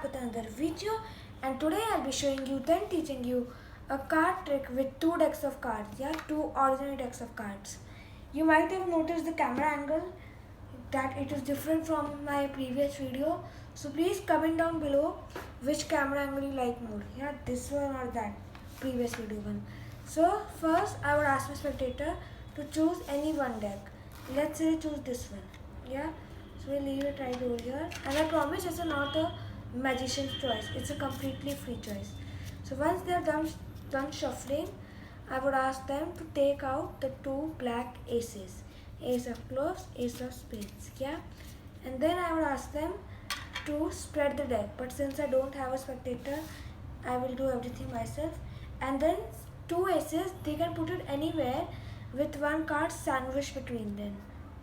with another video, and today I'll be showing you then teaching you a card trick with two decks of cards, two ordinary decks of cards. You might have noticed the camera angle that it is different from my previous video, so please comment down below which camera angle you like more, this one or that previous video one. So first I would ask my spectator to choose any one deck. Let's say choose this one, so we'll leave it right over here, and I promise it's not a magician's choice, it's a completely free choice. So once they're done shuffling, I would ask them to take out the two black aces, ace of clubs, ace of spades, and then I would ask them to spread the deck, but since I don't have a spectator, I will do everything myself. And then two aces, they can put it anywhere with one card sandwiched between them,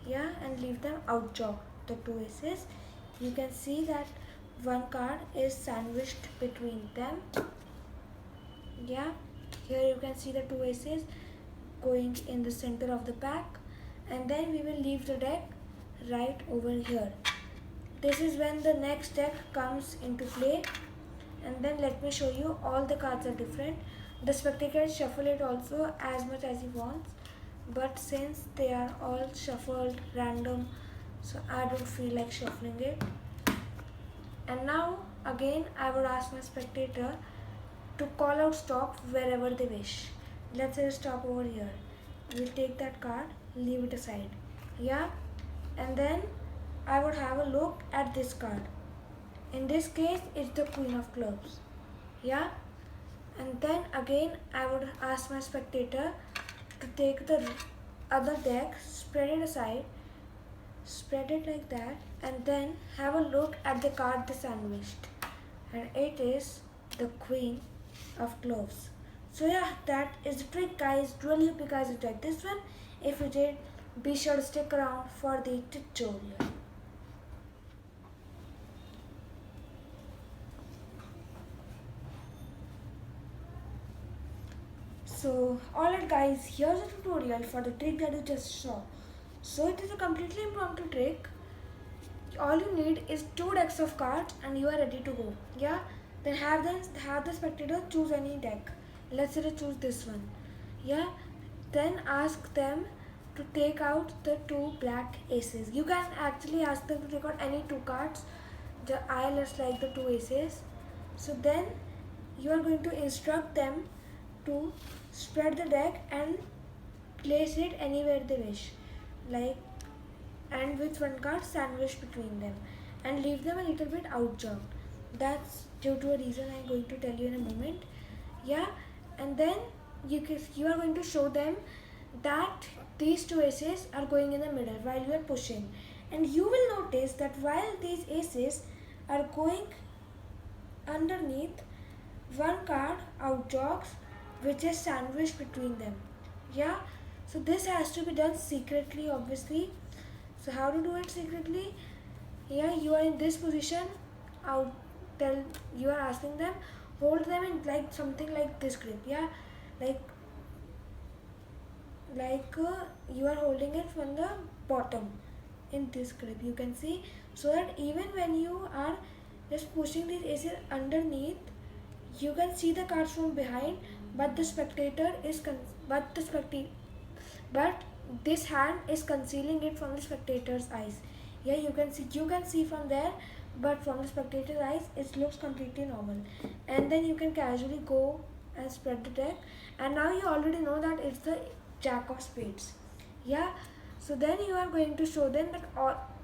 and leave them out chalk. The two aces, you can see that one card is sandwiched between them, here you can see the two aces going in the center of the pack, and then we will leave the deck right over here. This is when the next deck comes into play, and then let me show you. All the cards are different. The spectator can shuffle it also as much as he wants, but since they are all shuffled random, so I don't feel like shuffling it. And now again I would ask my spectator to call out stop wherever they wish. Let's say stop over here. We'll take that card, leave it aside, and then I would have a look at this card. In this case it's the queen of clubs, and then again I would ask my spectator to take the other deck, spread it aside, spread it like that, and then have a look at the card they sandwiched, and it is the queen of clubs. So that is the trick, guys. Really hope you guys enjoyed this one. If you did, be sure to stick around for the tutorial. So alright guys, here's a tutorial for the trick that you just saw. So it is a completely impromptu trick. All you need is two decks of cards and you are ready to go. Then have the spectator choose any deck. Let's say they choose this one. Then ask them to take out the two black aces. You can actually ask them to take out any two cards. I just like the two aces. So then you are going to instruct them to spread the deck and place it anywhere they wish, and with one card sandwiched between them, and leave them a little bit outjumped. That's due to a reason I'm going to tell you in a moment. And then you are going to show them that these two aces are going in the middle while you are pushing, and you will notice that while these aces are going underneath, one card outjogs which is sandwiched between them. So this has to be done secretly, obviously. So how to do it secretly? You are in this position. You are asking them, hold them in like something like this grip, you are holding it from the bottom in this grip, you can see, so that even when you are just pushing these aces underneath, you can see the cards from behind, but this hand is concealing it from the spectator's eyes. You can see from there, but from the spectator's eyes it looks completely normal. And then you can casually go and spread the deck, and now you already know that it's the jack of spades. So then you are going to show them that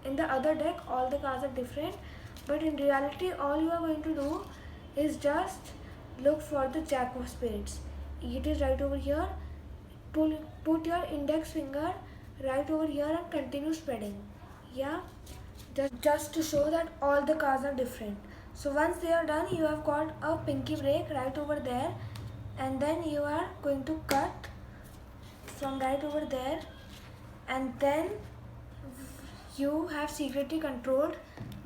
in the other deck all the cards are different, but in reality all you are going to do is just look for the jack of spades. It is right over here. Put your index finger right over here and continue spreading. Just to show that all the cards are different. So once they are done, you have got a pinky break right over there, and then you are going to cut from right over there, and then you have secretly controlled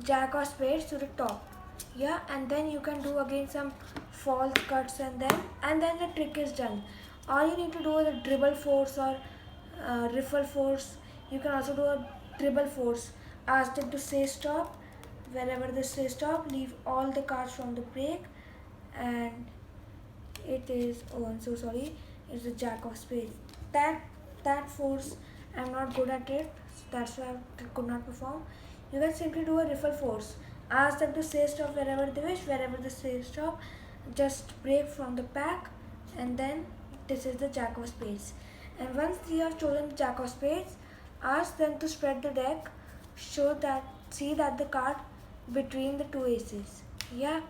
jack of spades to the top. And then you can do again some false cuts, and then the trick is done. All you need to do is a dribble force or riffle force. You can also do a dribble force. Ask them to say stop wherever they say stop, leave all the cards from the break, and it is, oh I'm so sorry, it's the Jack of Spades. That force, I'm not good at it, that's why I could not perform. You can simply do a riffle force. Ask them to say stop wherever they wish. Wherever they say stop, just break from the pack, and then this is the Jack of Spades. And once you have chosen the Jack of Spades, ask them to spread the deck, see that the card between the two aces. Yeah,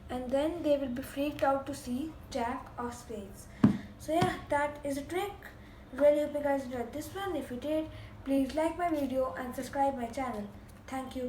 and then they will be freaked out to see Jack of Spades. So yeah, that is a trick. Really hope you guys enjoyed this one. If you did, please like my video and subscribe my channel. Thank you.